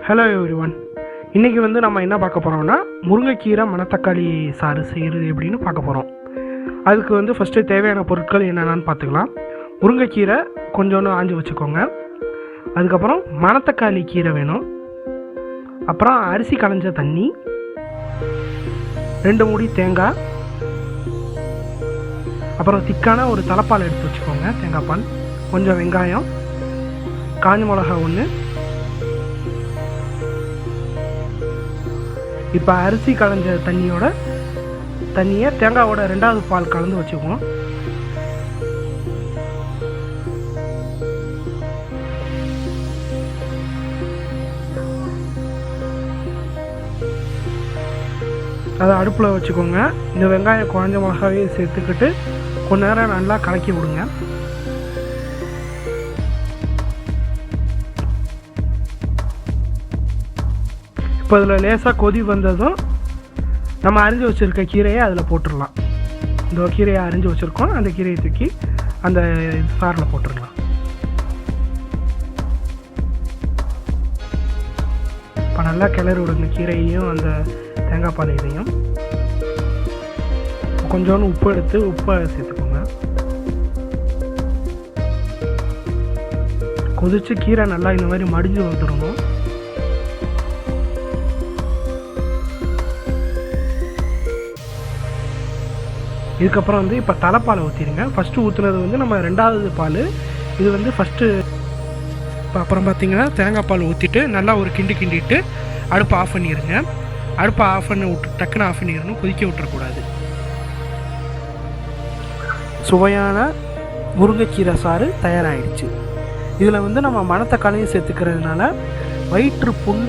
Hello everyone. இன்றைக்கி நம்ம என்ன பார்க்க போகிறோம்னா முருங்கைக்கீரை மணத்தக்காளி சாறு செய்கிறது எப்படின்னு பார்க்க போகிறோம். அதுக்கு ஃபஸ்ட்டு தேவையான பொருட்கள் என்னென்னு பார்த்துக்கலாம். முருங்கைக்கீரை கொஞ்சோன்னு ஆஞ்சு வச்சுக்கோங்க. அதுக்கப்புறம் மணத்தக்காளி கீரை வேணும். அப்புறம் அரிசி களைஞ்ச தண்ணி, 2 மூடி தேங்காய், அப்புறம் திக்கான ஒரு தலைப்பால் எடுத்து வச்சுக்கோங்க, தேங்காய் பால், கொஞ்சம் வெங்காயம், காஞ்ச மிளகா 1. இப்போ அரிசி களைஞ்ச தண்ணியை தேங்காயோட 2வது பால் கலந்து வச்சுக்குவோம். அதை அடுப்பில் வச்சுக்கோங்க. இந்த வெங்காயம் காஞ்ச மிளகாவே சேர்த்துக்கிட்டு கொஞ்ச நேரம் நல்லா கலக்கி விடுங்க. இப்போ இதில் லேசாக கொதி வந்ததும் நம்ம அரிஞ்சு வச்சுருக்க கீரையை அதில் போட்டுடலாம். இந்த கீரையை அரிஞ்சு வச்சுருக்கோம், அந்த கீரையை தூக்கி அந்த சாரில் போட்டுடலாம். இப்போ நல்லா கிளறி விடுங்க கீரையையும் அந்த தேங்காய் பால் இதையும். கொஞ்சோண்டு உப்பு எடுத்து உப்பை சேர்த்துக்கோங்க. கொதிச்சு கீரை நல்லா இந்த மாதிரி மடிஞ்சு வந்துடணும். இதுக்கப்புறம் இப்போ தலைப்பாலை ஊற்றிடுங்க. ஃபஸ்ட்டு ஊற்றுனது நம்ம 2வது பால், இது ஃபஸ்ட்டு. இப்போ அப்புறம் பார்த்தீங்கன்னா தேங்காய் பால் ஊற்றிட்டு நல்லா ஒரு கிண்டிட்டு அடுப்பை ஆஃப் பண்ணிடுங்க. அடுப்பை ஆஃப் பண்ணி விட்டு டக்குன்னு ஆஃப் பண்ணிடணும், கொதிக்க விட்டுறக்கூடாது. சுவையான முருங்கைக்கீரை சாறு தயாராகிடுச்சு. இதில் நம்ம மணத்தக்காளியும் சேர்த்துக்கிறதுனால வயிற்று புண்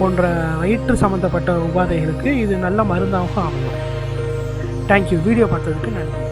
போன்ற வயிற்று சம்மந்தப்பட்ட உபாதைகளுக்கு இது நல்ல மருந்தாகவும் ஆகும். தேங்க்யூ. வீடியோ பார்த்ததுக்கு நன்றி.